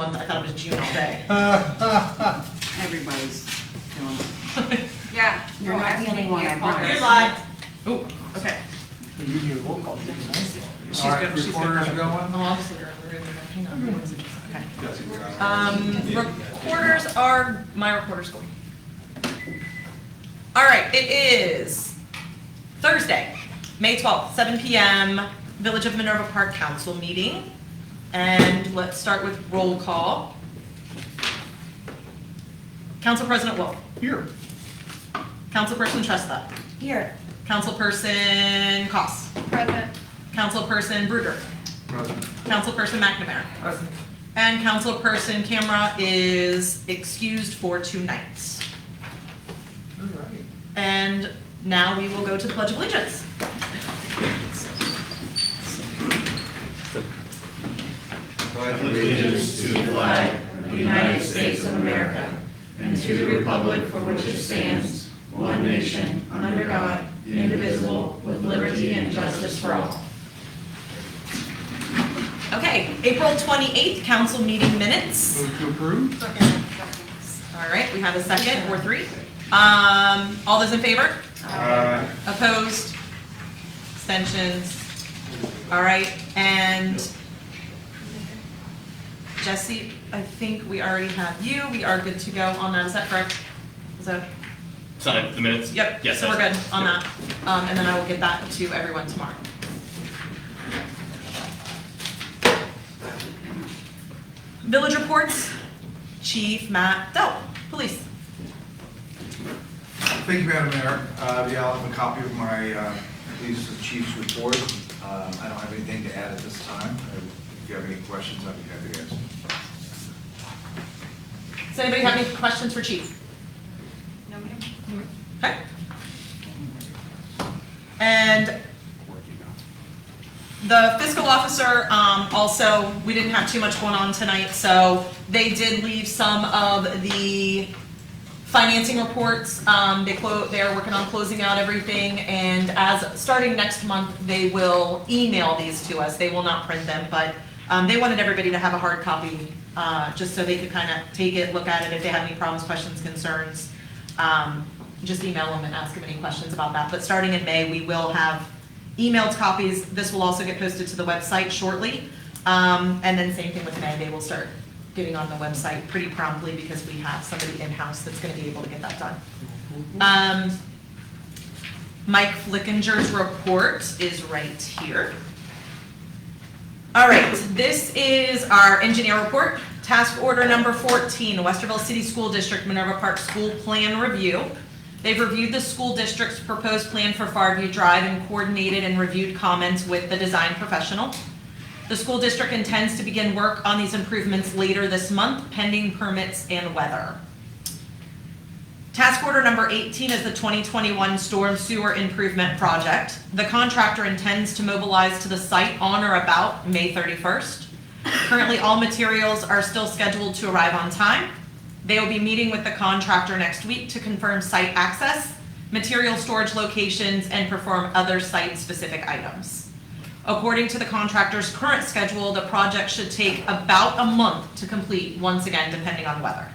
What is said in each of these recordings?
month, I thought it was June all day. Everybody's doing it. Yeah. You're not the only one, I promise. You're live. Oh, okay. You need a roll call, didn't you? She's All right, good, she's good. recorder's Oh, going? obviously, hang on. Okay. Yes. Recorders are, my recorder's going. All right, it is Thursday, May 12th, 7 p.m., Village of Minerva Park Council meeting. And let's start with roll call. Council President Wolf. Here. Councilperson Tresta. Here. Councilperson Koss. Present. Councilperson Bruder. Present. Councilperson McNamara. Present. And Councilperson Camera is excused for tonight. All right. And now we will go to the Pledge of Allegiance. Pledge allegiance to the flag of the United States of America and to the republic for which it stands, one nation, under God, indivisible, with liberty and justice for all. Okay, April 28th, council meeting minutes. Move to approve? All right, we have a second or three. All those in favor? Opposed? Abstentions? All right, and Jesse, I think we already have you. We are good to go on that. Is that correct? Is that? Sorry, the minutes? Yep. Yes. So we're good that's- on yep. that. And then I will get that to everyone tomorrow. Village reports, Chief Matt Dell, police. Thank you, Madam Mayor. Yeah, I'll have a copy of my police chief's report. I don't have anything to add at this time. If you have any questions, I'd be happy to answer. Does anybody have any questions for Chief? No, ma'am. Okay. And the fiscal officer, also, we didn't have too much going on tonight, so they did leave some of the financing reports. They're working on closing out everything, and starting next month, they will email these to us. They will not print them, but they wanted everybody to have a hard copy, just so they could kind of take it, look at it, if they have any problems, questions, concerns. Just email them and ask them any questions about that. But starting in May, we will have emailed copies. This will also get posted to the website shortly. And then same thing with May, they will start getting on the website pretty promptly because we have somebody in-house that's gonna be able to get that done. Mike Flickinger's report is right here. All right, this is our engineer report. Task order number 14, Westerville City School District Minerva Park School Plan Review. They've reviewed the school district's proposed plan for Farview Drive and coordinated and reviewed comments with the design professional. The school district intends to begin work on these improvements later this month, pending permits and weather. Task order number 18 is the 2021 Storm Sewer Improvement Project. The contractor intends to mobilize to the site on or about May 31st. Currently, all materials are still scheduled to arrive on time. They will be meeting with the contractor next week to confirm site access, material storage locations, and perform other site-specific items. According to the contractor's current schedule, the project should take about a month to complete, once again, depending on weather.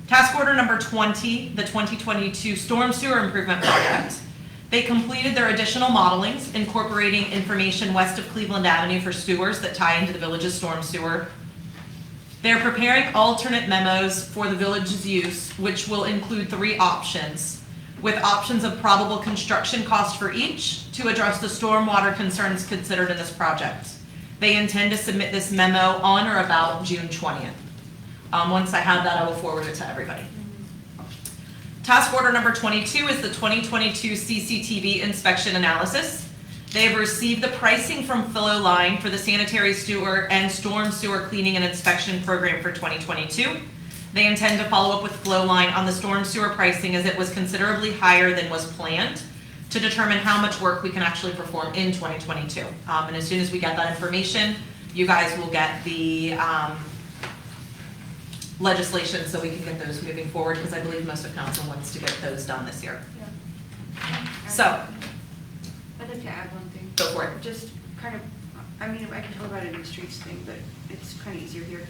Task order number 20, the 2022 Storm Sewer Improvement Project. They completed their additional modelings, incorporating information west of Cleveland Avenue for sewers that tie into the village's storm sewer. They're preparing alternate memos for the village's use, which will include 3 options, with options of probable construction cost for each to address the stormwater concerns considered in this project. They intend to submit this memo on or about June 20th. Once I have that, I will forward it to everybody. Task order number 22 is the 2022 CCTV inspection analysis. They have received the pricing from Flow Line for the sanitary sewer and storm sewer cleaning and inspection program for 2022. They intend to follow up with Flow Line on the storm sewer pricing as it was considerably higher than was planned to determine how much work we can actually perform in 2022. And as soon as we get that information, you guys will get the legislation so we can get those moving forward, because I believe most of council wants to get those done this year. So, I'd like to add one thing. go for it. Just kind of I mean, I can talk about it in the streets thing, but it's kind of easier here.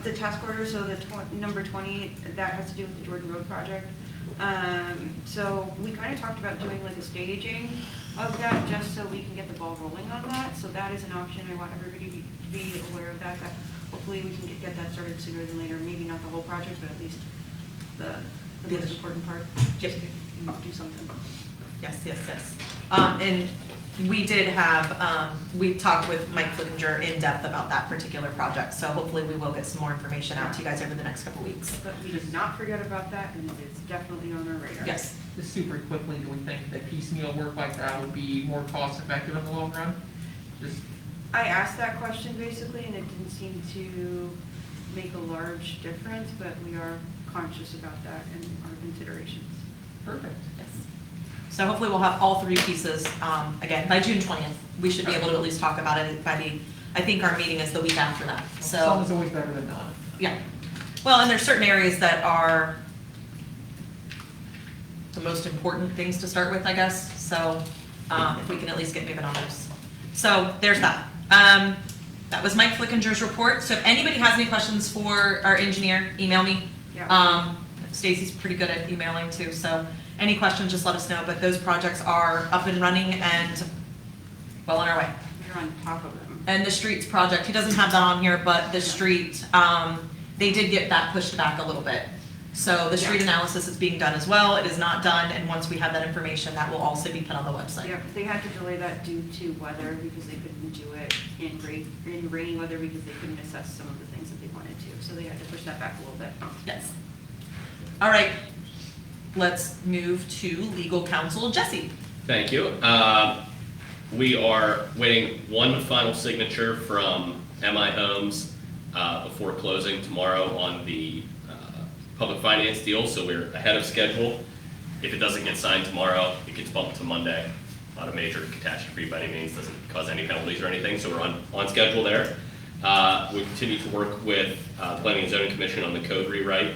The task order, so the number 20, that has to do with the Jordan Road project. So we kind of talked about doing like a staging of that, just so we can get the ball rolling on that. So that is an option. I want everybody to be aware of that, that hopefully we can get that started sooner than later. Maybe not the whole project, but at least the most important part. Yep. Just to do something. Yes. And we did have, we talked with Mike Flickinger in depth about that particular project, so hopefully we will get some more information out to you guys over the next couple weeks. But we did not forget about that, and it's definitely on our radar. Yes. Just super quickly, do we think that piecemeal work like that would be more cost effective in the long run? Just, I asked that question basically, and it didn't seem to make a large difference, but we are conscious about that in our considerations. perfect. Yes. So hopefully we'll have all three pieces, again, by June 20th. We should be able to at least talk about it by I think our meeting is the week after that, so. Some is always better than none. Yeah. Well, and there's certain areas that are the most important things to start with, I guess. So if we can at least get moving on those. So there's that. That was Mike Flickinger's report. So if anybody has any questions for our engineer, email me. Yeah. Stacy's pretty good at emailing too. So any questions, just let us know. But those projects are up and running and well on our way. You're on top of them. And the streets project, he doesn't have that on here, but the street, they did get that pushed back a little bit. So the street analysis is being done as well. It is not done, and once we have that information, that will also be put on the website. Yep, they had to delay that due to weather because they couldn't do it in rainy weather because they couldn't assess some of the things that they wanted to. So they had to push that back a little bit. Yes. All right, let's move to legal counsel, Jesse. Thank you. We are waiting one final signature from MI Homes before closing tomorrow on the public finance deal, so we're ahead of schedule. If it doesn't get signed tomorrow, it gets bumped to Monday. Not a major catastrophe by any means, doesn't cause any penalties or anything, so we're on schedule there. We continue to work with the Planning and Zoning Commission on the code rewrite.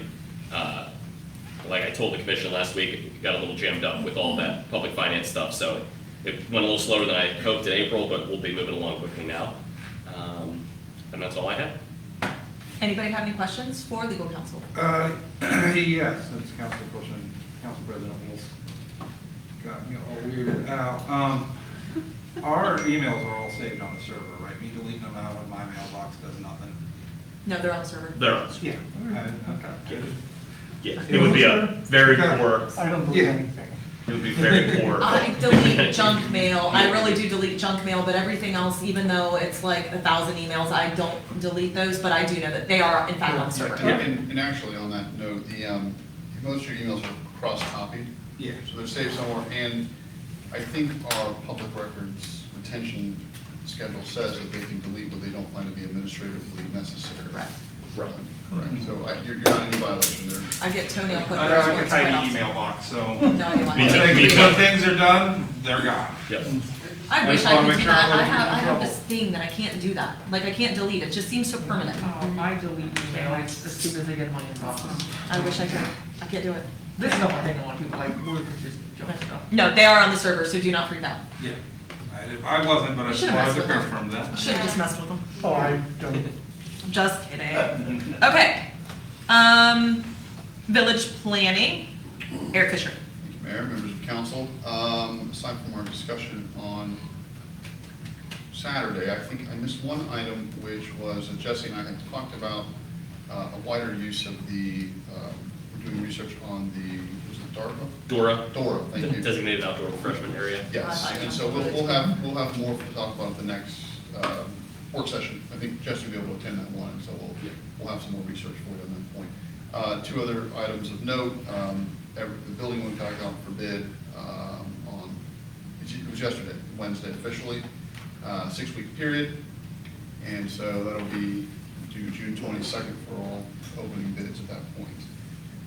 Like I told the commission last week, it got a little jammed up with all that public finance stuff, so it went a little slower than I hoped in April, but we'll be moving along quickly now. And that's all I have. Anybody have any questions for legal counsel? Yes, that's Council Person, Council President Wills. Got me all weirded out. Our emails are all saved on the server, right? Me deleting them out of my mailbox does nothing. No, they're on the server. They're on. Yeah. Okay. Yeah, it would be a very poor, I don't believe Yeah. anything. it would be very poor. I delete junk mail. I really do delete junk mail, but everything else, even though it's like 1,000 emails, I don't delete those, but I do know that they are in fact on the server. And actually, on that note, most of your emails are cross-copied, Yeah. so they're saved somewhere, and I think our public records retention schedule says that they can delete what they don't find to be administratively necessary. Correct. Right. Correct, so you're not in any violation there. I get Tony, I'll put I those don't have a words right tidy off. email box, so No idea why. Me too. when things are done, they're gone. Yep. I wish just I wanna could make do sure that. I'm I not in have trouble. this thing that I can't do that. Like I can't delete. It just seems so permanent. I delete emails as soon as they get in my inbox. I wish I could. I can't do it. This is not my thing, I want people like, we're just junk stuff. No, they are on the server, so do not freak out. Yeah. I wasn't, but I just Should've wanted messed to with them. confirm that. Should have just messed with them. Oh, I don't. Just kidding. Okay. Village planning, Eric Fisher. Thank you, Mayor, members of council. Aside from our discussion on Saturday, I think I missed one item, which was that Jesse and I had talked about a wider use of we're doing research on was it DARPA? Dora, thank you. Designated outdoor freshman area. Yes, and so we'll have more to talk about at the next work session. I think Jesse will be able to attend that one, so we'll have some more research for you on that point. Two other items of note, the building one got out for bid it was yesterday, Wednesday officially, 6-week period, and so that'll be due June 22nd for all opening bids at that point.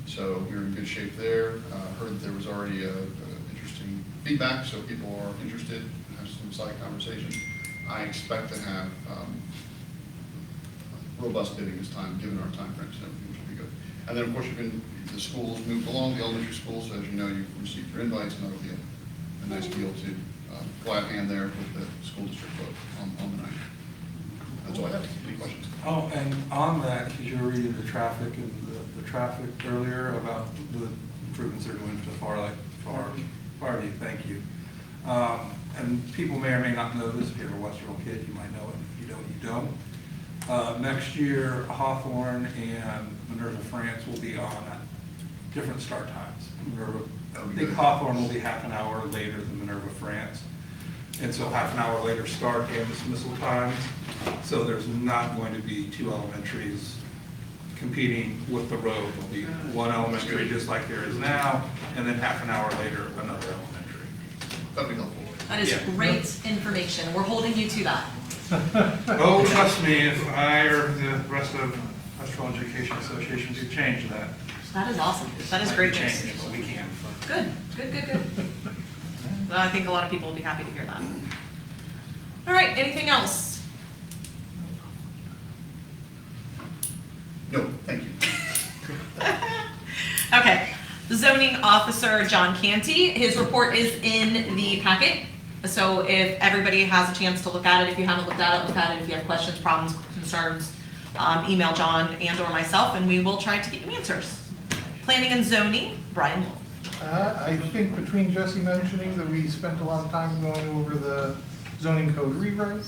So we're in good shape there. Heard that there was already interesting feedback, so people are interested, have some side conversations. I expect to have robust bidding this time, given our time frames and everything, which will be good. And then, of course, the schools moved along, the elementary schools, so as you know, you've received your invites, and that'll be a nice deal to go out hand there with the school district vote on the night. That's all I have. Any questions? Oh, and on that, because you were reading the traffic and the traffic earlier about the improvements they're doing to Farley, thank you. And people may or may not know this, if you're a Westerville kid, you might know it, if you don't, you don't. Next year, Hawthorne and Minerva France will be on at different start times. I think Hawthorne will be half an hour later than Minerva France. And so half an hour later start and dismissal times. So there's not going to be two elementaries competing with the road. There'll be one elementary just like there is now, and then half an hour later, another elementary. That'd be helpful. That is Yeah. great information. We're holding you to that. Oh, trust me, if I or the rest of Westerville Education Association could change that. That is awesome. That is great news. Change, but we can't. Good, good, good, good. Well, I think a lot of people will be happy to hear that. All right, anything else? No, thank you. Okay, zoning officer John Canty, his report is in the packet. So if everybody has a chance to look at it, if you haven't looked at it, look at it. If you have questions, problems, concerns, email John and or myself, and we will try to get you answers. Planning and zoning, Brian Wolf. I think between Jesse mentioning that we spent a lot of time going over the zoning code rewrite,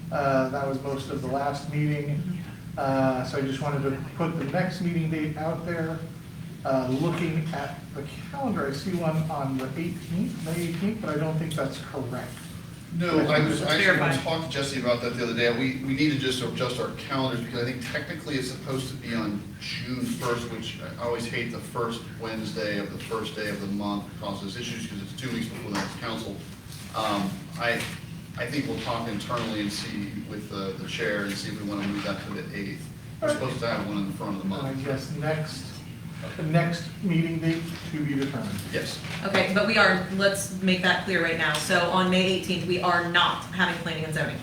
that was most of the last meeting. So I just wanted to put the next meeting date out there. Looking at the calendar, I see one on the 18th, May 18th, but I don't think that's correct. No, I actually Verify. talked to Jesse about that the other day. We need to just adjust our calendars because I think technically it's supposed to be on June 1st, which I always hate the first Wednesday of the first day of the month causes issues because it's 2 weeks before the next council. I think we'll talk internally and see with the chair and see if we want to move that to the 8th. We're supposed to have one in the front of the And I month. guess the next meeting date to be determined. Yes. Okay, but we are, let's make that clear right now. So on May 18th, we are not having planning and zoning.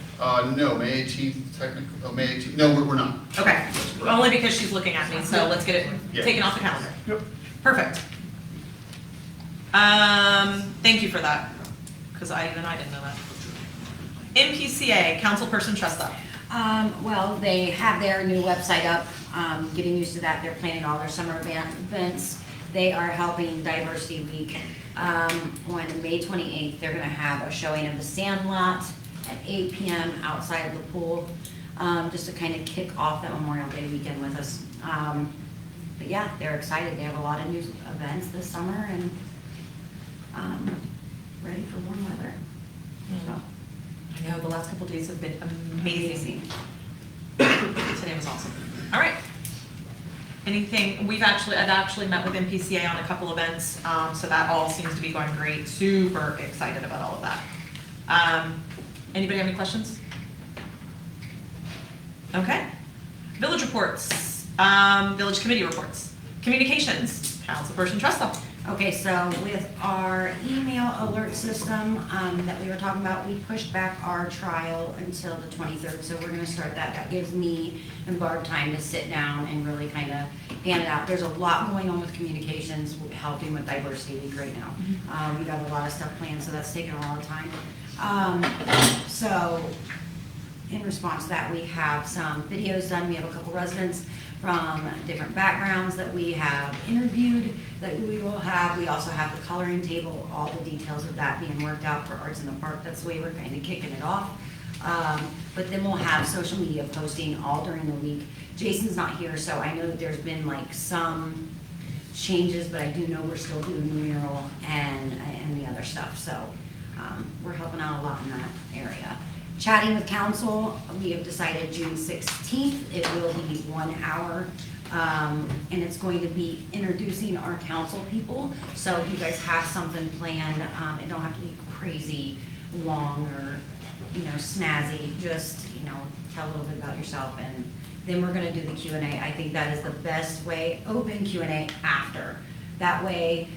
No, May 18th, technically, May 18th, no, we're not. Okay, only because she's looking at me, so let's get it Yeah. taken off the calendar. Yep. Perfect. Thank you for that, because even I didn't know that. MPCA, Councilperson Tresta. Well, they have their new website up, getting used to that. They're planning all their summer events. They are helping Diversity Week. On May 28th, they're gonna have a showing of the Sandlot at 8 p.m. outside of the pool, just to kind of kick off that Memorial Day weekend with us. But yeah, they're excited. They have a lot of new events this summer and, ready for warm weather. So. I know, the last couple of days have been amazing. Today was awesome. All right. Anything, I've actually met with MPCA on a couple events, so that all seems to be going great. Super excited about all of that. Anybody have any questions? Okay. Village reports, village committee reports. Communications, Councilperson Tresta. Okay, so with our email alert system that we were talking about, we pushed back our trial until the 23rd, so we're gonna start that. That gives me and Barb time to sit down and really kind of pan it out. There's a lot going on with communications, helping with Diversity Week right now. We got a lot of stuff planned, so that's taking a lot of time. So in response to that, we have some videos done. We have a couple residents from different backgrounds that we have interviewed that we will have. We also have the coloring table, all the details of that being worked out for Arts in the Park. That's the way we're kind of kicking it off. But then we'll have social media posting all during the week. Jason's not here, so I know that there's been like some changes, but I do know we're still doing the mural and the other stuff. So we're helping out a lot in that area. Chatting with council, we have decided June 16th. It will be 1 hour, and it's going to be introducing our council people. So if you guys have something planned, it don't have to be crazy long or, snazzy. Just, tell a little bit about yourself, and then we're gonna do the Q&A. I think that is the best way, open Q&A after. That way,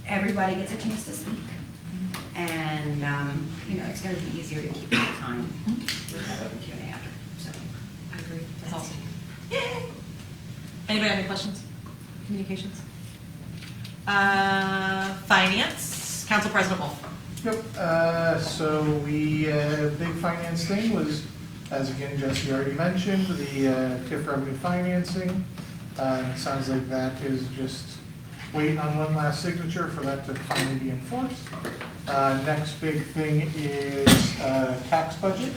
everybody gets a chance to speak. And, it's gonna be easier to keep the time with that open Q&A after, so. I agree, that's awesome. Yay! Anybody have any questions? Communications? Finance, Council President Wolf. Yep, so we, big finance thing was As again, Jesse already mentioned, the TIF revenue financing, it sounds like that is just waiting on one last signature for that to finally be enforced. Next big thing is tax budget.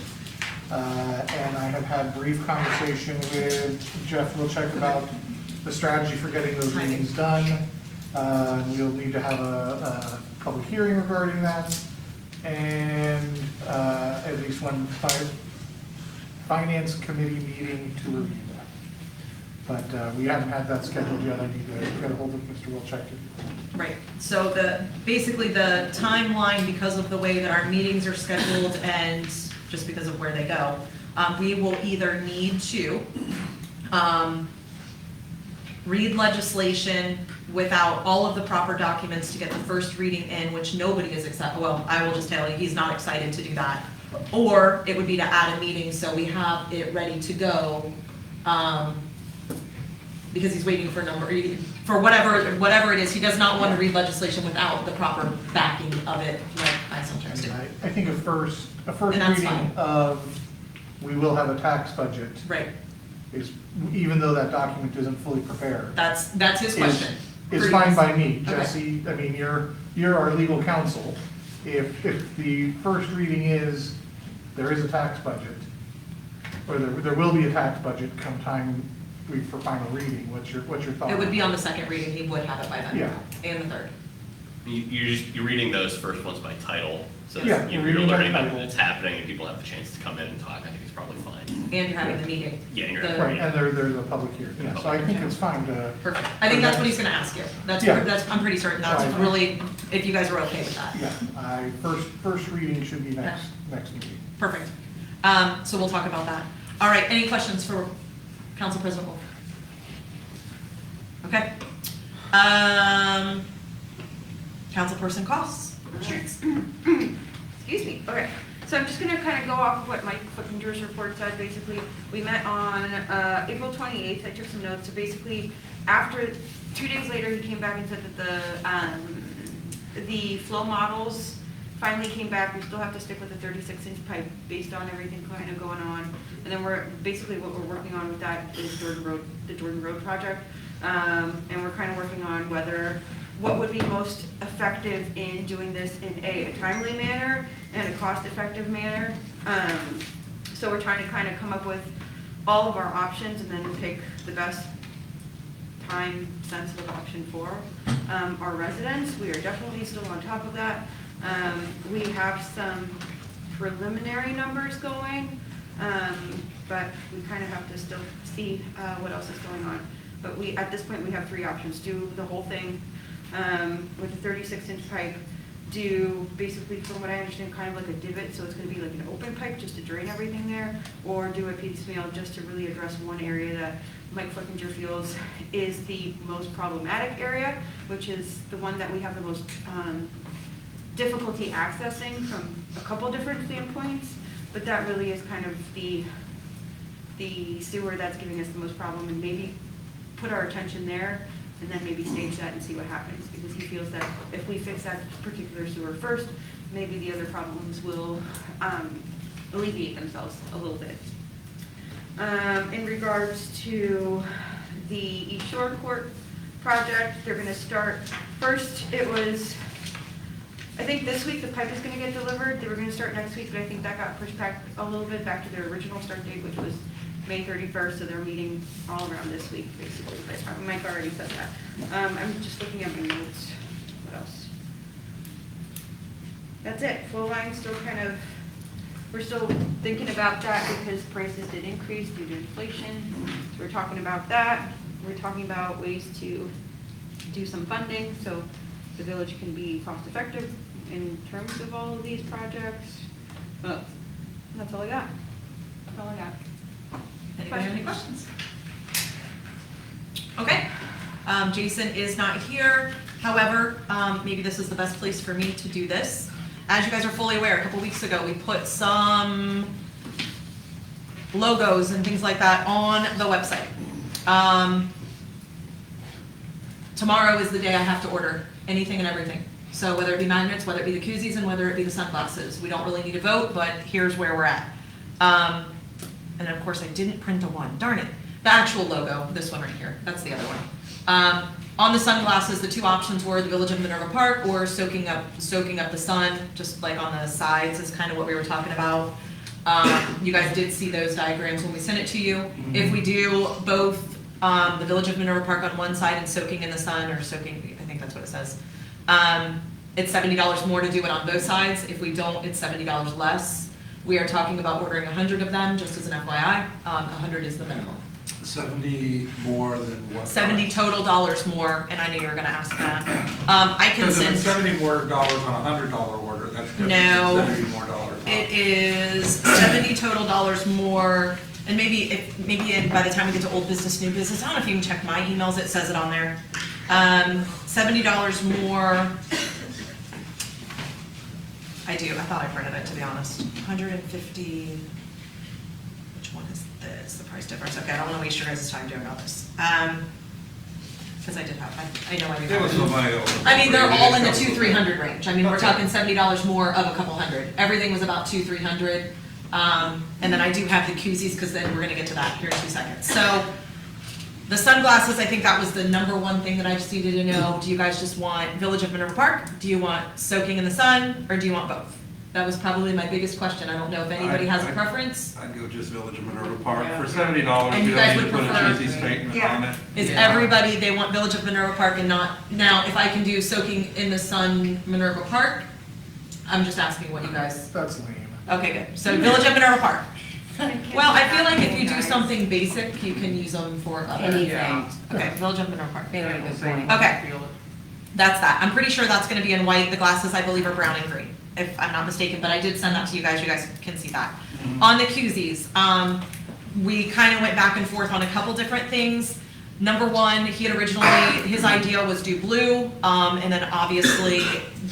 And I have had brief conversation with Jeff Wilczek about the strategy for getting those meetings done. We'll need to have a public hearing regarding that, and at least one finance committee meeting to review that. But we haven't had that scheduled yet. I need to get a hold of Mr. Wilczek. Right, so basically the timeline, because of the way that our meetings are scheduled and just because of where they go, we will either need to read legislation without all of the proper documents to get the first reading in, which nobody is excited, well, I will just tell you, he's not excited to do that. Or it would be to add a meeting so we have it ready to go, because he's waiting for for whatever it is, he does not want to read legislation without the proper backing of it, like I sometimes do. I think a first And that's reading fine. of, we will have a tax budget, Right, is, even though that document isn't fully prepared. that's his is- question. Is fine by me, Okay. Jesse. I mean, you're our legal counsel. If the first reading is, there is a tax budget, or there will be a tax budget come time for final reading, what's your thought? It would be on the second reading, he would have it by then. Yeah. And the third. You're reading those first ones by title, so Yeah, that you're you're reading by learning about title. what's happening and people have the chance to come in and talk. I think it's probably fine. And you're having the meeting. Yeah, and you're The- having- Right, and there's a public hearing, yeah, so I think it's fine to, Perfect. I think that's what he's gonna ask you. Yeah. I'm pretty certain that's Right. really, if you guys are okay with that. yeah, first reading should be next meeting. Perfect. So we'll talk about that. All right, any questions for Council President Wolf? Okay. Councilperson Costs. Excuse me, okay. So I'm just gonna kind of go off of what Mike Flickinger's report said, basically. We met on April 28th, I took some notes, so basically, after, 2 days later, he came back and said that the flow models finally came back. We still have to stick with the 36-inch pipe based on everything kind of going on. And then basically what we're working on with that is the Jordan Road project. And we're kind of working on what would be most effective in doing this in a timely manner and a cost-effective manner. So we're trying to kind of come up with all of our options and then pick the best time-sensitive option for our residents. We are definitely still on top of that. We have some preliminary numbers going, but we kind of have to still see what else is going on. But at this point, we have 3 options. Do the whole thing with a 36-inch pipe, do basically, from what I understand, kind of like a divot, so it's going to be like an open pipe just to drain everything there, or do a piecemeal just to really address one area that Mike Flickinger feels is the most problematic area, which is the one that we have the most difficulty accessing from a couple different standpoints, but that really is kind of the sewer that's giving us the most problem, and maybe put our attention there and then maybe stage that and see what happens, because he feels that if we fix that particular sewer first, maybe the other problems will alleviate themselves a little bit. In regards to the East Shore Court project, they're gonna start, first it was, I think this week the pipe is gonna get delivered. They were gonna start next week, but I think that got pushed back a little bit back to their original start date, which was May 31st, so they're meeting all around this week, basically, but Mike already said that. I'm just looking at my notes. What else? That's it. Flow line still kind of, we're still thinking about that because prices did increase due to inflation. So we're talking about that. We're talking about ways to do some funding so the village can be cost effective in terms of all of these projects. Well, that's all I got. That's all I got. Anybody have any questions? Okay, Jason is not here. However, maybe this is the best place for me to do this. As you guys are fully aware, a couple weeks ago, we put some logos and things like that on the website. Tomorrow is the day I have to order anything and everything. So whether it be magnets, whether it be the koozies, and whether it be the sunglasses. We don't really need to vote, but here's where we're at. and of course I didn't print a one, darn it. The actual logo, this one right here, that's the other one. On the sunglasses, the two options were the Village of Minerva Park or soaking up the sun, just like on the sides is kind of what we were talking about. You guys did see those diagrams when we sent it to you. If we do both the Village of Minerva Park on one side and soaking in the sun, or soaking, I think that's what it says, it's $70 more to do it on both sides. If we don't, it's $70 less. We are talking about ordering 100 of them, just as an FYI. 100 is the minimum. 70 more than what? $70 total dollars more, and I knew you were gonna ask that. I can Because if it's send, $70 more dollars on a $100 order, that's different No. than $70 more dollars. it is $70 total dollars more, and by the time we get to old business, new business, I don't know if you can check my emails, it says it on there. $70 more. I do, I thought I printed it, to be honest. 150, which one is this, the price difference? Okay, I don't wanna waste your guys' time doing all this. Because I did have, I know I It was somebody else. I mean, they're all in the 200-300 range. I mean, we're talking $70 more of a couple hundred. Everything was about 200-300. And then I do have the koozies, because then we're gonna get to that here in 2 seconds. So, the sunglasses, I think that was the number one thing that I just needed to know. Do you guys just want Village of Minerva Park? Do you want soaking in the sun, or do you want both? That was probably my biggest question. I don't know if anybody has a preference. I'd go just Village of Minerva Park Yeah. for $70. And you You guys don't need would to put a prefer- cheesy statement Yeah. on it. Is Yeah. everybody, they want Village of Minerva Park and not, now, if I can do soaking in the sun Minerva Park, I'm just asking what you guys, That's lame. okay, good. So Village of Minerva Park. Well, I feel like if you do something basic, you can use them for other. Anything. Okay, Village of Minerva Park. Very good Same. point. Okay. Feel it. That's that. I'm pretty sure that's gonna be in white. The glasses, I believe, are brown and green, if I'm not mistaken, but I did send that to you guys. You guys can see that. On the koozies, we kind of went back and forth on a couple different things. Number one, he had originally, his idea was do blue, and then obviously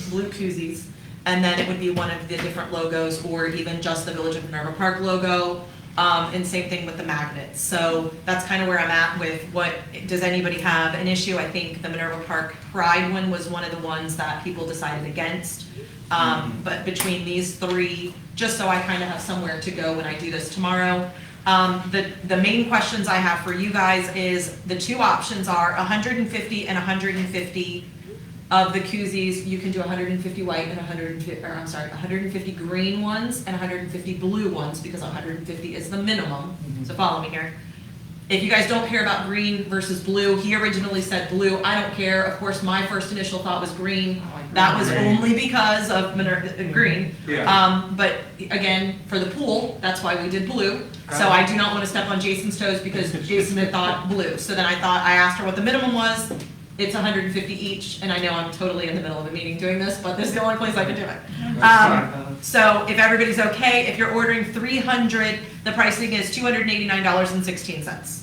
blue koozies. And then it would be one of the different logos, or even just the Village of Minerva Park logo. And same thing with the magnets. So that's kind of where I'm at with what, does anybody have an issue? I think the Minerva Park Pride one was one of the ones that people decided against. But between these three, just so I kind of have somewhere to go when I do this tomorrow. The main questions I have for you guys is, the two options are 150 and 150 of the koozies. You can do 150 white and 150 green ones and 150 blue ones, because 150 is the minimum. So follow me here. If you guys don't care about green versus blue, he originally said blue. I don't care. Of course, my first initial thought was green. That was only because of green. Yeah. But again, for the pool, that's why we did blue. So I do not want to step on Jason's toes, because Jason had thought blue. So then I asked her what the minimum was. It's 150 each, and I know I'm totally in the middle of a meeting doing this, but this is the only place I can do it. So if everybody's okay, if you're ordering 300, the pricing is $289.16.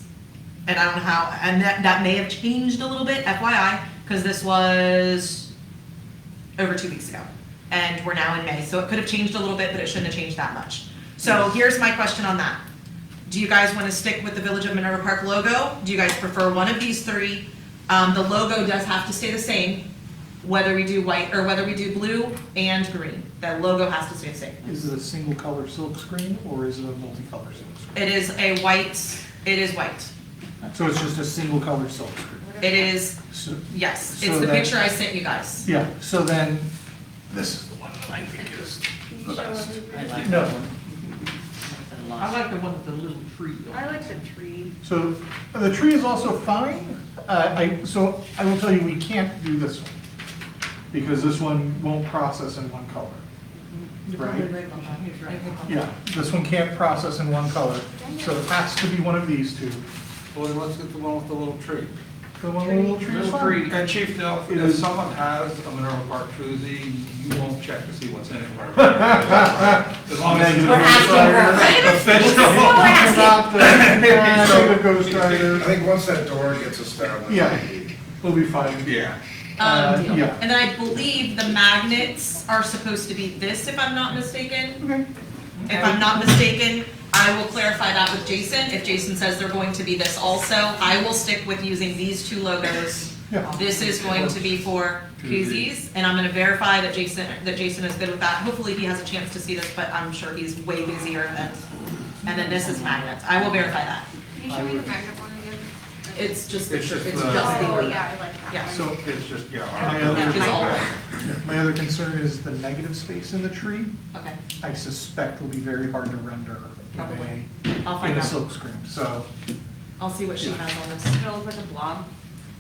And I don't know how, and that may have changed a little bit, FYI, because this was over 2 weeks ago. And we're now in May, so it could have changed a little bit, but it shouldn't have changed that much. So here's my question on that. Do you guys want to stick with the Village of Minerva Park logo? Do you guys prefer one of these three? The logo does have to stay the same, whether we do white or whether we do blue and green. The logo has to stay the same. Is it a single color silk screen or is it a multicolor silk screen? It is white. So it's just a single color silk screen? It is, So- yes, So it's the that- picture I sent you guys. Yeah, so then, this is the one that I think is the best. No, I like the one with the little tree on I it. like the tree. so the tree is also fine. So I will tell you, we can't do this one, because this one won't process in one color. Right? Yeah, this one can't process in one color, so it has to be one of these two. Well, then let's get the one with the little tree. The one with the little tree is Little fine. tree. And Chief, Dale, It if is- someone has a Minerva Park koozie, you won't check to see what's in it. As long as it's Negative official. About the negative Ghost I Rider. think once that door gets established. Yeah. We'll be fine. Yeah. Yeah. And then I believe the magnets are supposed to be this, if I'm not mistaken. Okay. If I'm not mistaken, I will clarify that with Jason. If Jason says they're going to be this also, I will stick with using these two logos. Yeah. This is going to be for koozies, and I'm gonna verify that Jason is good with that. Hopefully he has a chance to see this, but I'm sure he's way busier than and then this is magnets. I will verify that. Can you show me the magnet one again? It's just, It's just the- Oh, yeah, I like that. Yeah. So it's just, yeah. My Yeah, it's all other, white. my other concern is the negative space in the tree. Okay, I suspect will be very hard to render Probably. in I'll a find out. silk screen, so. I'll see what she has on It's this. gonna look like a blob.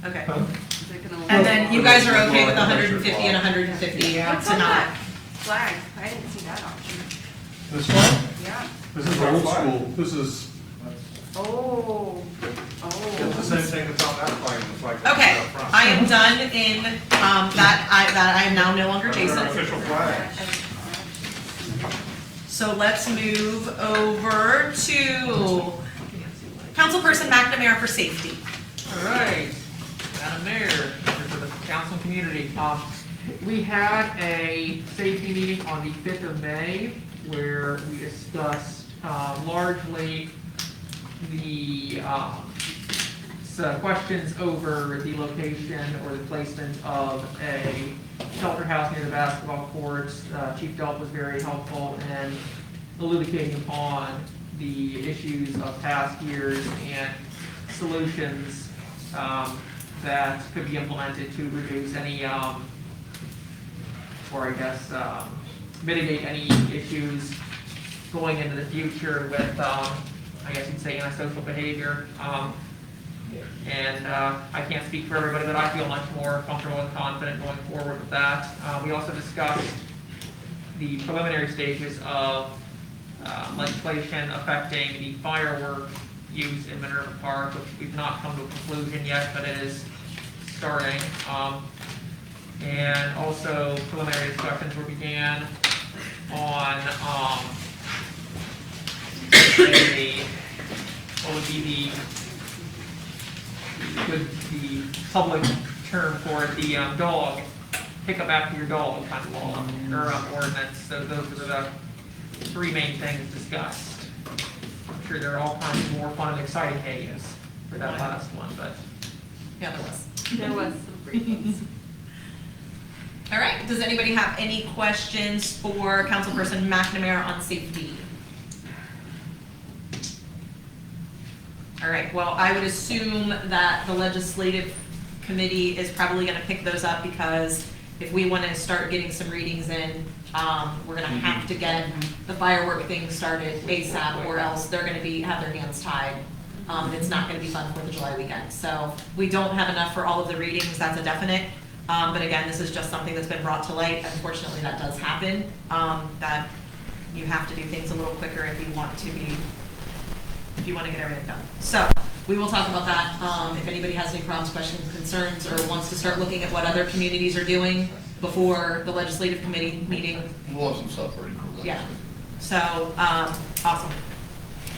Okay. Huh? Is it gonna look? And then you guys are okay with Well, 150 and 150 What's to on not? that flag? I didn't see that option. This one, Yeah. this is old school, this is, Oh, It's the same thing that's on that flag, the flag that's Okay, up front. I am done in, that I am now no longer That's our Jason. official flag. So let's move over to Councilperson McNamara for safety. All right, Madam Mayor, members of the council and community. We had a safety meeting on the 5th of May where we discussed largely the questions over the location or the placement of a shelter house near the basketball courts. Chief Delp was very helpful in elucidating upon the issues of past years and solutions that could be implemented to reduce any, or I guess, mitigate any issues going into the future with, I guess you'd say, antisocial behavior. And I can't speak for everybody, but I feel much more comfortable and confident going forward with that. We also discussed the preliminary stages of legislation affecting the firework use in Minerva Park, which we've not come to a conclusion yet, but it is starting. And also preliminary discussions were began on what would be the public term for it, the dog, pick up after your dog kind of law, or ordinance. So those are the three main things discussed. I'm sure there are all kinds of more fun and exciting areas for that last one, but Yeah, there was. there was some great ones. All right, does anybody have any questions for Councilperson McNamara on safety? All right, well, I would assume that the legislative committee is probably gonna pick those up because if we wanna start getting some readings in, we're gonna have to get the firework thing started ASAP or else they're gonna have their hands tied. It's not gonna be fun for the July weekend. So we don't have enough for all of the readings, that's a definite. But again, this is just something that's been brought to light. Unfortunately, that does happen, that you have to do things a little quicker if you want to get everything done. So we will talk about that. If anybody has any problems, questions, concerns, or wants to start looking at what other communities are doing before the legislative committee meeting, We'll have some stuff ready for that. yeah. So, awesome.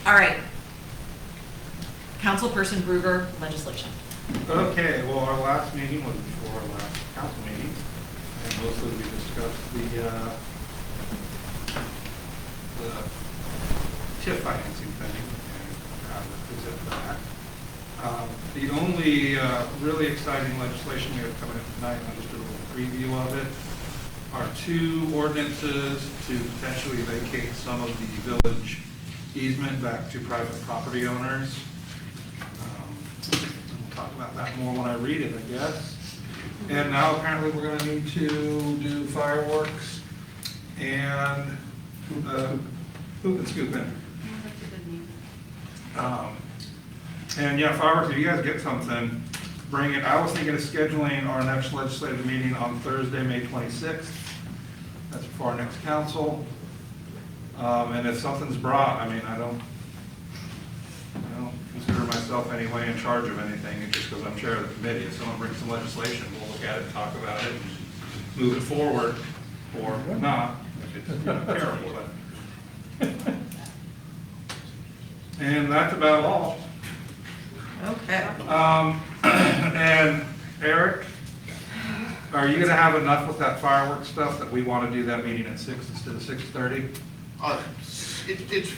All right. Councilperson Bruger, legislation. Okay, well, our last meeting was before our last council meeting, and mostly we discussed the TIF financing thing, and that's it for that. The only really exciting legislation we have coming in tonight, I'll just do a little preview of it, are two ordinances to potentially vacate some of the village easement back to private property owners. We'll talk about that more when I read it, I guess. And now apparently we're gonna need to do fireworks and hoop and scoop in. That's a good name. And yeah, fireworks, if you guys get something, bring it. I was thinking of scheduling our next legislative meeting on Thursday, May 26th. That's before our next council. And if something's brought, I mean, I don't consider myself anyway in charge of anything, it's just because I'm chair of the committee. If someone brings some legislation, we'll look at it, talk about it, move it forward, or not, if it's terrible. But and that's about all. Okay. And Eric, are you gonna have enough with that fireworks stuff that we want to do that meeting at 6 instead of 6:30? It's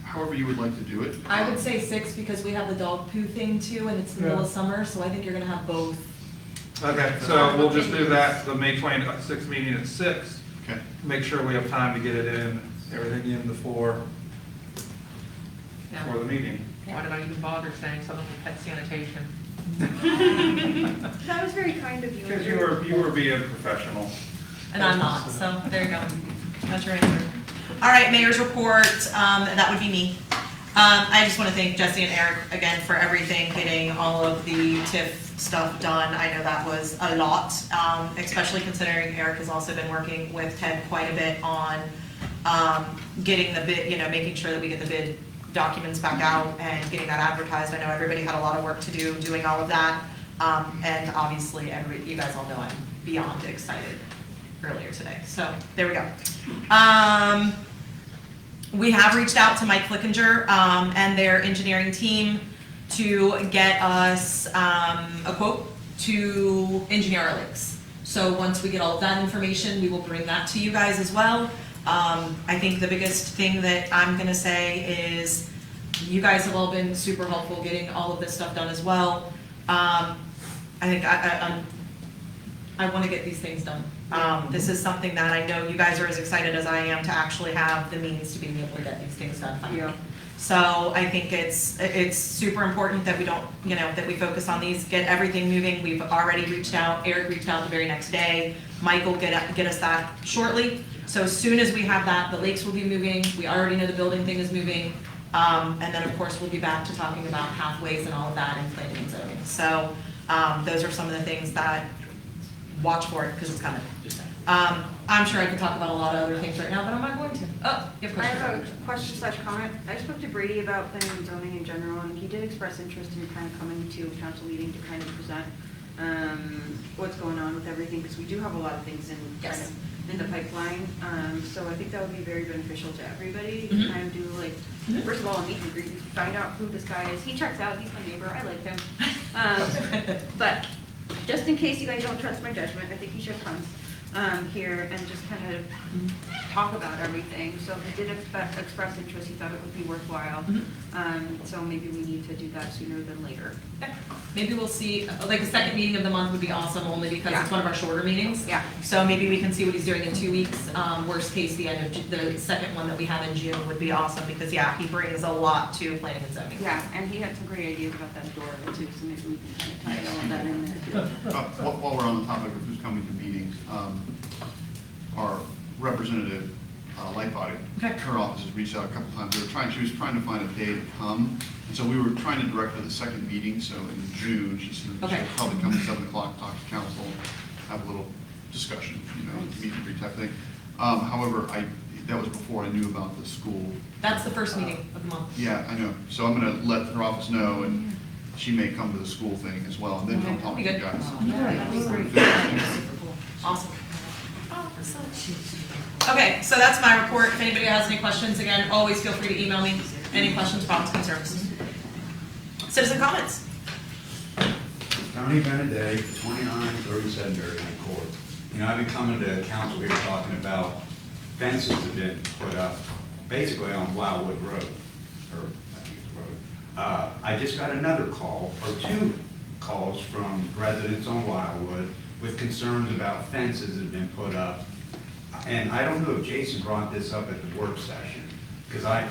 however you would like to do it. I would say 6 because we have the dog poo thing too, and it's the middle of summer, so I think you're gonna have both. Okay, so we'll just do that, the May 26th meeting at 6. Okay. Make sure we have time to get it in, everything in before Yeah. for the meeting. Why did I even bother saying something with pet sanitation? That was very kind of you. Because you were being professional. And I'm not, so there you go. That's your answer. All right, mayor's report, that would be me. I just want to thank Jesse and Eric again for everything, getting all of the TIF stuff done. I know that was a lot, especially considering Eric has also been working with Ted quite a bit on getting the bid, making sure that we get the bid documents back out and getting that advertised. I know everybody had a lot of work to do doing all of that. And obviously, you guys all know I'm beyond excited earlier today. So there we go. We have reached out to Mike Flickinger and their engineering team to get us a quote to engineer our lakes. So once we get all of that information, we will bring that to you guys as well. I think the biggest thing that I'm gonna say is you guys have all been super helpful getting all of this stuff done as well. I think I want to get these things done. This is something that I know you guys are as excited as I am to actually have the means to being able to get these things done finally. Yeah. So I think it's super important that we don't, that we focus on these, get everything moving. We've already reached out. Eric reached out the very next day. Mike will get us that shortly. So as soon as we have that, the lakes will be moving. We already know the building thing is moving. And then of course we'll be back to talking about pathways and all of that and planning and zoning. So those are some of the things that watch for it because it's coming. I'm sure I could talk about a lot of other things right now, but I'm not going to. Oh, you have a I question? have a question/comment. I spoke to Brady about planning and zoning in general, and he did express interest in kind of coming to a council meeting to kind of present what's going on with everything, because we do have a lot of things in kind Yes. of in the pipeline. So I think that would be very beneficial to everybody. Mhm. Kind of do like, first of all, a meet and greet, find out who this guy is. He checks out. He's my neighbor. I like him. But just in case you guys don't trust my judgment, I think he should come here and just kind of talk about everything. So he did express interest. He thought it would be worthwhile. So maybe we need to do that sooner than later. Maybe we'll see, like the second meeting of the month would be awesome only because it's one of our shorter meetings. Yeah. So maybe we can see what he's doing in 2 weeks. Worst case, the end of the second one that we have in June would be awesome because he brings a lot to planning and zoning. Yeah, and he had some great ideas about that door too, so maybe we can kind of tie all of that in there. While we're on the topic of who's coming to meetings, our representative, Lightbody, Okay. her office has reached out a couple times. She was trying to find a day to come, and so we were trying to direct her to the second meeting, so in June, she'll Okay. probably come at 7 o'clock, talk to council, have a little discussion, meet and greet type thing. However, that was before I knew about the school. That's the first meeting of the month. Yeah, I know, so I'm gonna let her office know, and she may come to the school thing as well, and then come talk to you That'd be guys. good. Yeah, that'd be great. Super cool. Awesome. Oh, that's so cute. Okay, so that's my report. If anybody has any questions, again, always feel free to email me. Any questions, problems, concerns? Citizen comments? Tony Benedet, 2937 Berryhill Court. I've been coming to council here talking about fences that have been put up, basically on Wildwood Road, or I think it's Road. I just got another call, or 2 calls from residents on Wildwood with concerns about fences that have been put up. And I don't know if Jason brought this up at the work session, because I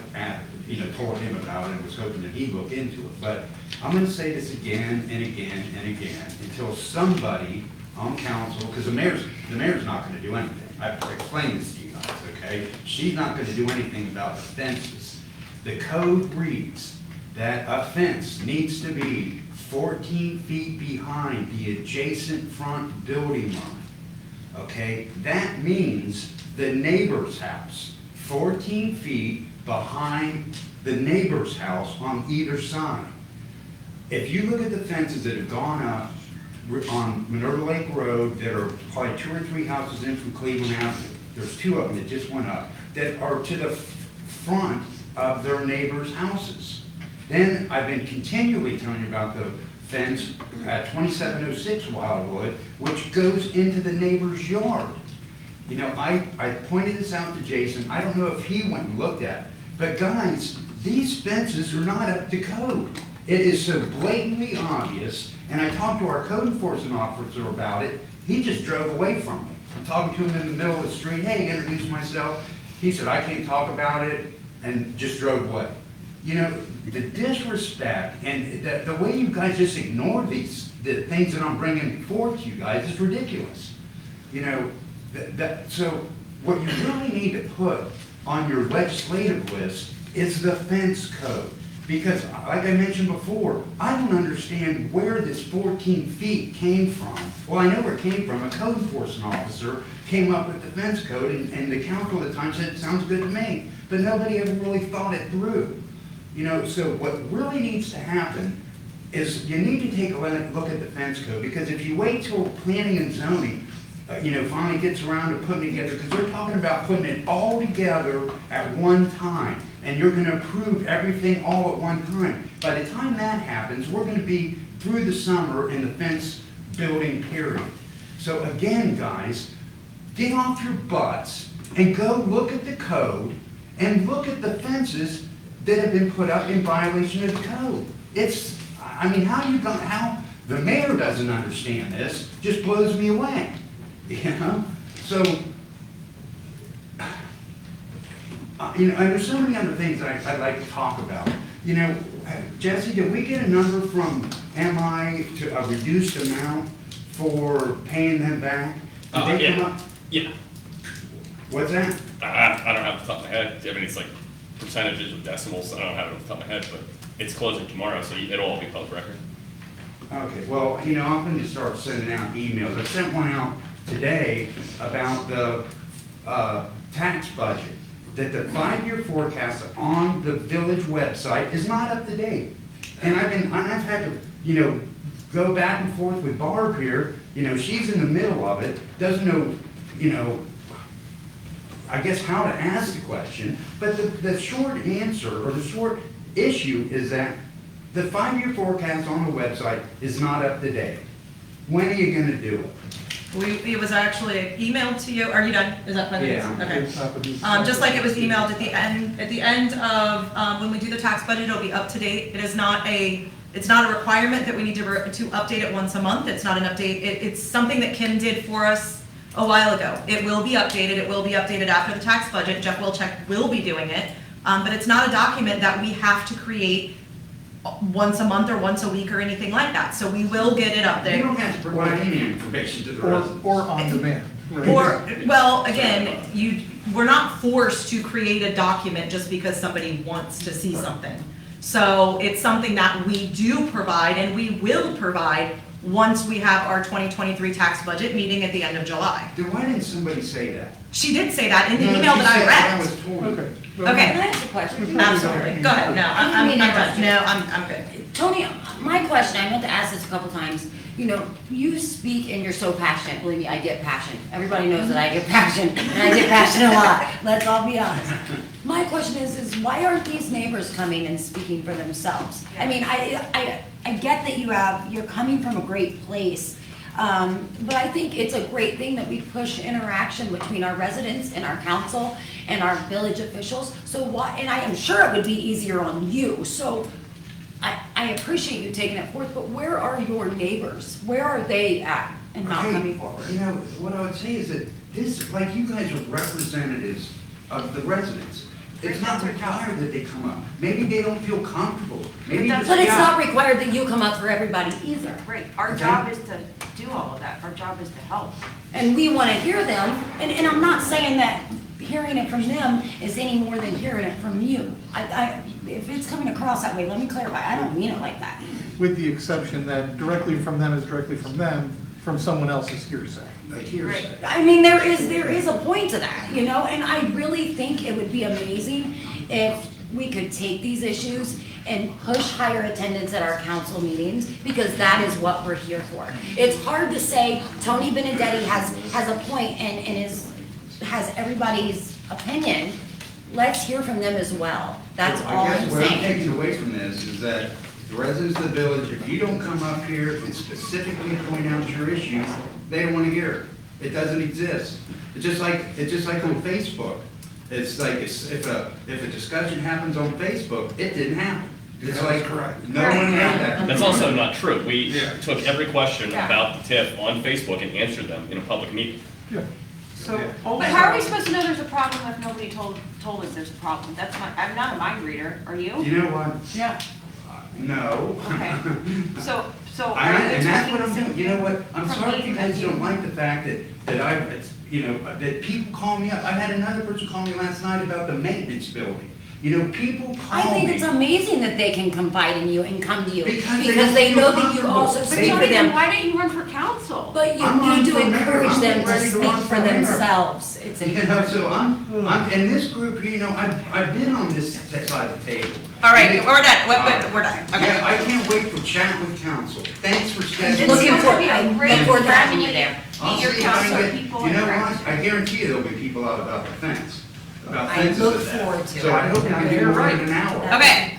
told him about it and was hoping that he'd look into it. But I'm going to say this again and again and again until somebody on council, because the mayor's not going to do anything. I've explained this to you guys, okay? She's not going to do anything about the fences. The code reads that a fence needs to be 14 feet behind the adjacent front building line. Okay, that means the neighbor's house, 14 feet behind the neighbor's house on either side. If you look at the fences that have gone up on Minerva Lake Road that are probably 2 or 3 houses in from Cleveland Avenue, there's 2 of them that just went up, that are to the front of their neighbor's houses. Then I've been continually telling you about the fence at 2706 Wildwood, which goes into the neighbor's yard. I pointed this out to Jason. I don't know if he went and looked at it. But guys, these fences are not up to code. It is so blatantly obvious, and I talked to our code enforcement officer about it. He just drove away from me. I'm talking to him in the middle of the street. Hey, introduce myself. He said, I can't talk about it, and just drove away. you know, the disrespect and the way you guys just ignore the things that I'm bringing forward to you guys is ridiculous. You know, so what you really need to put on your legislative list is the fence code. Because, like I mentioned before, I don't understand where this 14 feet came from. Well, I know where it came from. A code enforcement officer came up with the fence code, and the council at the time said, it sounds good to me. But nobody ever really thought it through. You know, so what really needs to happen is you need to take a look at the fence code, because if you wait till planning and zoning, you know, finally gets around to putting it together, because they're talking about putting it all together at one time, and you're gonna approve everything all at one time. By the time that happens, we're gonna be through the summer in the fence building period. So again, guys, get off your butts and go look at the code and look at the fences that have been put up in violation of the code. It's, I mean, how the mayor doesn't understand this just blows me away. You know, so, you know, and there's so many other things that I'd like to talk about. You know, Jesse, did we get a number from MI to a reduced amount for paying them back? Did they come up? Yeah. What's that? I don't have it off the top of my head. I mean, it's like percentages of decimals. I don't have it off the top of my head, but it's closing tomorrow, so it'll all be public record. Okay, well, you know, I'm going to start sending out emails. I sent one out today about the tax budget, that the 5-year forecast on the village website is not up to date. And I've had to, you know, go back and forth with Barb here. You know, she's in the middle of it, doesn't know, you know, I guess how to ask the question. But the short answer, or the short issue, is that the 5-year forecast on the website is not up to date. When are you gonna do it? It was actually emailed to you. Are you done? Is that fine? Yeah. Okay. Just like it was emailed at the end of, when we do the tax budget, it'll be up to date. It's not a requirement that we need to update it once a month. It's not an update. It's something that Kim did for us a while ago. It will be updated. It will be updated after the tax budget. Jeff Wilczek will be doing it. But it's not a document that we have to create once a month or once a week or anything like that. So we will get it up there. You don't have to provide any information to the residents. Or on demand. right? Or, well, again, we're not forced to create a document just because somebody wants to see something. So it's something that we do provide and we will provide once we have our 2023 tax budget meeting at the end of July. Then why didn't somebody say that? She did say that in the No, email she that I said read. was told. Okay. Okay. Can I ask a question? Absolutely. Go ahead. No, I'm done. No, I'm good. Tony, my question, I meant to ask this a couple times. You know, you speak and you're so passionate. Believe me, I get passion. Everybody knows that I get passion, and I get passionate a lot. Let's all be honest. My question is why aren't these neighbors coming and speaking for themselves? I mean, I get that you're coming from a great place. But I think it's a great thing that we push interaction between our residents and our council and our village officials. So why, and I am sure it would be easier on you. So I appreciate you taking it forth, but where are your neighbors? Where are they at and not Okay, coming forward? You know, what I would say is that this, like, you guys are representatives of the residents. It's not required that they come up. Maybe they don't feel comfortable. Maybe But it's not required that you come up for everybody either. Right, our job is to do all of that, our job is to help. And we want to hear them, and I'm not saying that hearing it from them is any more than hearing it from you. If it's coming across that way, let me clarify, I don't mean it like that. With the exception that directly from them is directly from them, from someone else's hearsay. Like hearsay. I mean, there is a point to that, you know, and I really think it would be amazing if we could take these issues and push higher attendance at our council meetings, because that is what we're here for. It's hard to say Tony Benedetti has a point and has everybody's opinion. Let's hear from them as well. That's So all I I'm guess what I'm saying. taking away from this is that the residents of the village, if you don't come up here and specifically point out your issues, they don't want to hear it. It doesn't exist. It's just like on Facebook. It's like if a discussion happens on Facebook, it didn't happen. It's like, correct. no one had that. That's also not true. We Yeah. took every question Yeah. about the TIF on Facebook and answered them in a public meeting. Yeah. So, Yeah. also. But how are we supposed to know there's a problem if nobody told us there's a problem? That's not, I'm not a mind reader, are you? You know what? Yeah. No. Okay. So are I, you and that's expecting what I'm some- doing, you know what, I'm from sorry if me you guys that don't like the fact that that people call me up. I had another person call me last night about the maintenance building. You know, people I call think me. it's amazing that they can confide in you and come to you, Because they because don't they feel know that you comfortable. also But speak for Johnny, then them. why didn't you run for council? But you I'm need running to for mayor. encourage I'm them to ready to speak run for for mayor. themselves. It's You know, important. so and this group, you know, I've been on this side of the table. All right, And it- we're done. We're done. Okay. Yeah, I can't wait for chat with council. Thanks for It's scheduling. Looking supposed for- to be a I'm great looking forward to having you friendly, there. I'll meet your see if I can council get- people. You know and what? I guarantee you there'll be people out about the fence. About I fences look and that. forward to So I it. hope we can do You're more right. than an hour. Okay,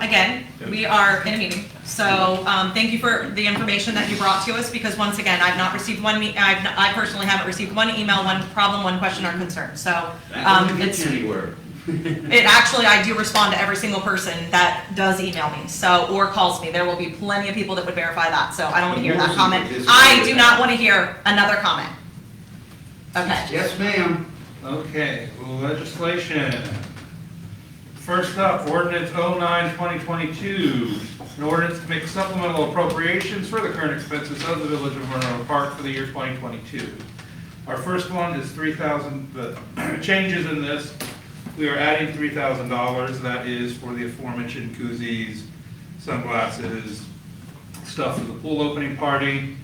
again, we are in a meeting, so, thank you for the information that you brought to us, because once again, I've not received I personally haven't received one email, one problem, one question or concern, so, That doesn't get it's, you anywhere. I do respond to every single person that does email me, so, or calls me. There will be plenty of people that would verify that, so I don't want to hear that comment. I do not want to hear another comment. Okay. Yes, ma'am. Okay, legislation. First up, ordinance 09-2022, an ordinance to make supplemental appropriations for the current expenses of the Village of Monroe Park for the year 2022. Our first one is $3,000, the changes in this, we are adding $3,000, that is for the aforementioned koozies, sunglasses, stuff for the pool opening party.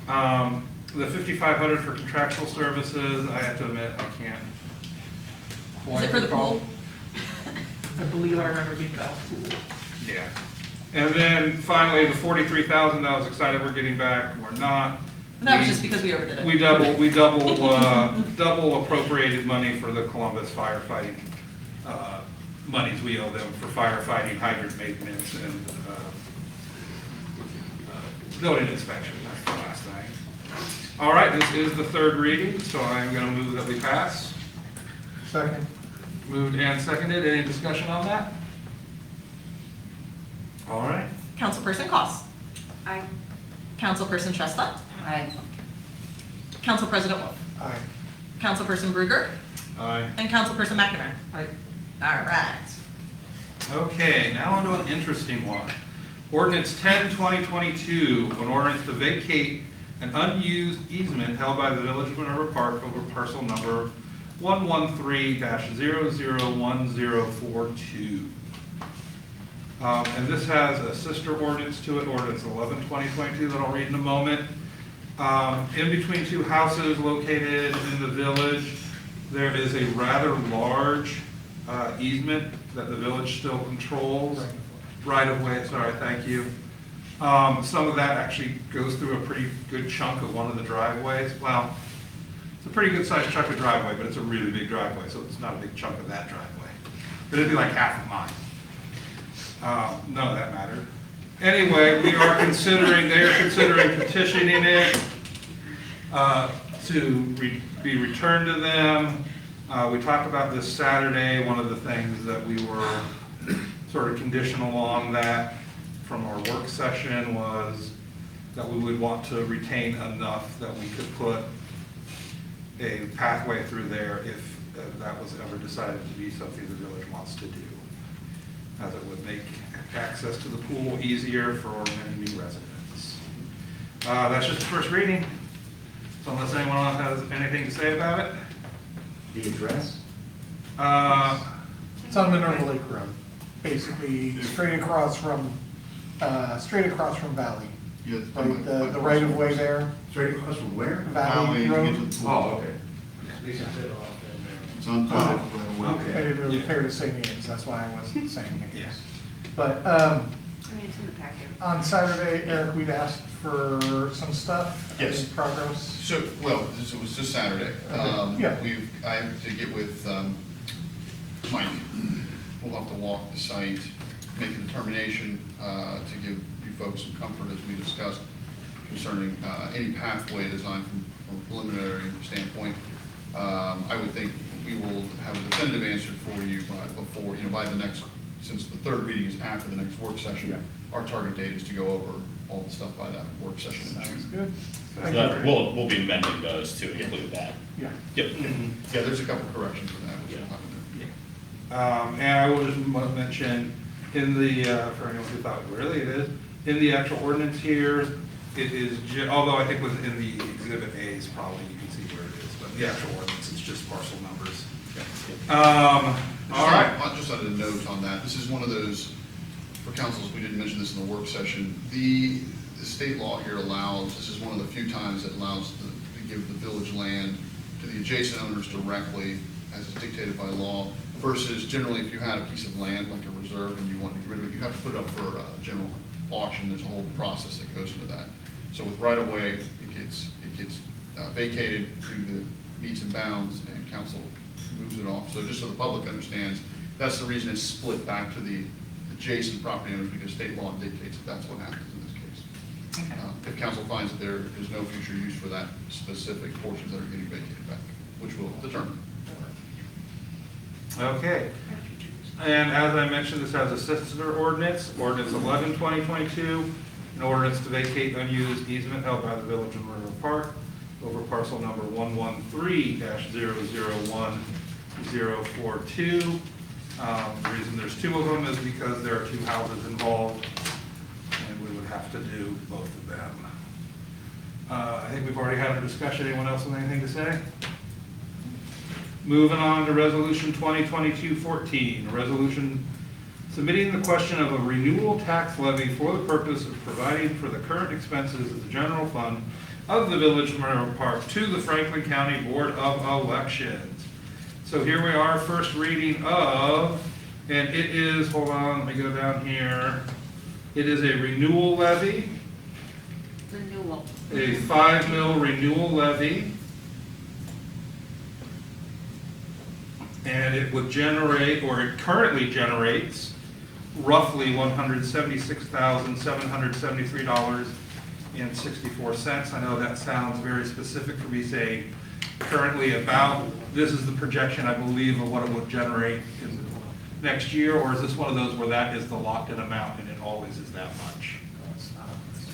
The $5,500 for contractual services, I have to admit, I can't. Is it for the pool? I believe I remember being about pool. Yeah. And then finally, the $43,000 I was excited we're getting back, we're not. That was just because we overdid it. We double appropriated money for the Columbus firefighting, monies we owe them for firefighting, hydrant maintenance, and, building inspection, that's the last thing. All right, this is the third reading, so I'm gonna move that we pass. Second. Moved and seconded, any discussion on that? All right, Councilperson Cost. I, Councilperson Chestnut. Aye. Council President Wolf. Aye. Councilperson Bruger. aye. And Councilperson McNamara. I, Uh, All right. Okay, now on to an interesting one. Ordinance 10-2022, an ordinance to vacate an unused easement held by the Village of Minerva Park over parcel number 113-001042. And this has a sister ordinance to it, ordinance 11-2022, that I'll read in a moment. In between two houses located in the village, there is a rather large easement that the village still controls. Right of way, sorry, thank you. Some of that actually goes through a pretty good chunk of one of the driveways. Well, it's a pretty good sized chunk of driveway, but it's a really big driveway, so it's not a big chunk of that driveway. But it'd be like half of mine. None of that mattered. Anyway, they are considering petitioning it to be returned to them. We talked about this Saturday. One of the things that we were sort of conditional on that from our work session was that we would want to retain enough that we could put a pathway through there if that was ever decided to be something the village wants to do, as it would make access to the pool easier for many new residents. That's just the first reading, so unless anyone else has anything to say about it. The address? It's on Minerva Lake Road, basically straight across from Valley. Yeah, Right, the right of way there, Straight across from where? Valley Road. Oh, okay. It's on top of the I way. didn't really care to say names, that's why I wasn't saying names. Yes. But, I mean, it's in the packet. on Saturday, Eric, we'd asked for some stuff. Yes. In progress. So, well, it was just Saturday. Yeah. I have to get with Mike. We'll have to walk the site, make a determination to give you folks some comfort as we discussed concerning any pathway design from a preliminary standpoint. I would think we will have a definitive answer for you by the next, since the third reading is after the next work session. Our target date is to go over all the stuff by that work session in Sounds June. good. So Thank you that, very- we'll be amending those to include that. Yeah. Yep. Yeah, there's a couple corrections in that, which Yeah. we'll have in there. And I will just mention, in the, for anyone who thought, really it is, in the actual ordinance here, it is, although I think within the exhibit A's probably you can see where it is, but the actual ordinance is just parcel numbers. All right. Just on a note on that, this is one of those, for councils, we didn't mention this in the work session, the state law here allows, this is one of the few times it allows to give the village land to the adjacent owners directly, as is dictated by law, versus generally if you had a piece of land, like a reserve, and you want to get rid of it, you have to put it up for a general auction, there's a whole process that goes into that. So with right-of-way, it gets vacated through the meets and bounds, and council moves it off. So just so the public understands, that's the reason it's split back to the adjacent property owners, because state law dictates that that's what happens in this case. Okay. If council finds that there is no future use for that specific portions that are getting vacated back, which will determine. Okay. And as I mentioned, this has a sister ordinance, ordinance 11, 2022, an ordinance to vacate unused easement held by the Village of Monroe Park over parcel number 113-001042. The reason there's two of them is because there are two houses involved, and we would have to do both of them. I think we've already had a discussion. Anyone else with anything to say? Moving on to Resolution 2022-14, a resolution submitting the question of a renewal tax levy for the purpose of providing for the current expenses of the general fund of the Village of Monroe Park to the Franklin County Board of Elections. So here we are, first reading of, and it is, hold on, let me go down here. It is a renewal levy, Renewal. a 5 mil renewal levy. And it would generate, or it currently generates, roughly $176,773.64. I know that sounds very specific for me saying currently about, this is the projection, I believe, of what it would generate in next year, or is this one of those where that is the locked-in amount and it always is that much?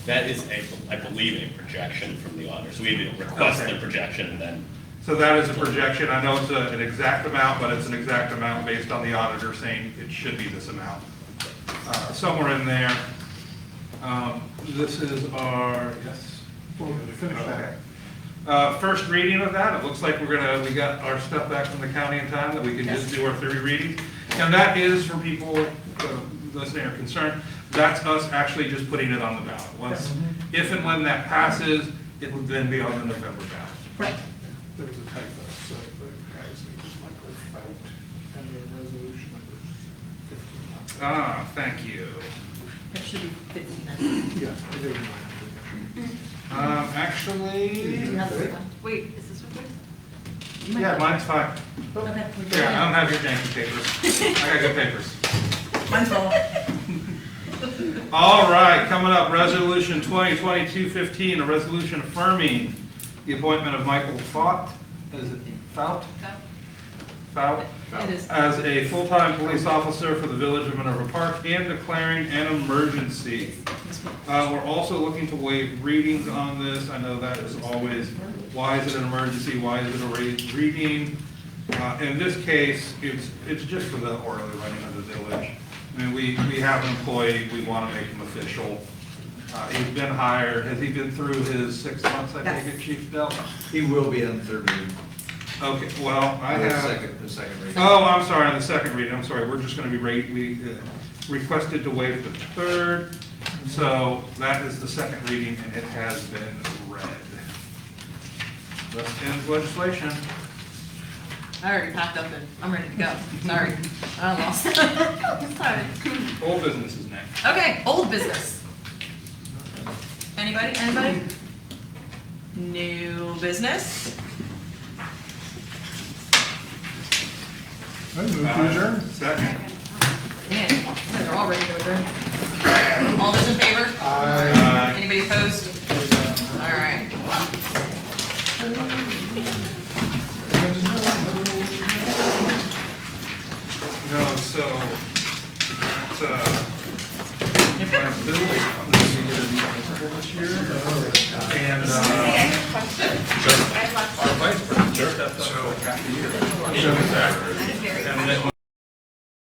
That is, I believe, a projection from the auditor. So we need to request the projection and then. So that is a projection. I know it's an exact amount, but it's an exact amount based on the auditor saying it should be this amount. Somewhere in there. This is our, yes. Well, finish that. Okay. First reading of that, it looks like we got our stuff back from the county in time that we can just do our 3 readings. And that is for people listening or concerned, that's us actually just putting it on the ballot. Once, if and when that passes, it would then be on the November ballot. Right. There's a typo, so the guys need to Michael Fout and the resolution number 15. Thank you. It should be 15. Yeah, it is. Actually, Wait, is this what we're? yeah, mine's fine. Okay. Yeah, I don't have your janky papers. I got good papers. Mine's full. All right, coming up, Resolution 2022-15, a resolution affirming the appointment of Michael Fout, is it Fout? Fout? It is. As a full-time police officer for the Village of Minerva Park and declaring an emergency. We're also looking to waive readings on this. I know that is always, why is it an emergency? Why is it a reading? In this case, it's just for the orderly running of the village. I mean, we have an employee, we want to make him official. He's been hired. Has he been through his 6 months, I take it, Chief Dell? He will be on the third reading. Okay, well, I The have. second reading. Oh, I'm sorry, on the second reading, I'm sorry, we're just gonna be we requested to waive the third, so that is the second reading, and it has been read. Thus ends legislation. I already packed up and I'm ready to go. Sorry. I lost. Sorry. Old business is next. Okay, old business. Anybody? New business? I move to adjourn. Second. Man, you guys are all ready to adjourn. All those in favor? Aye. Anybody opposed? All right. No, so, it's, my building, half a year.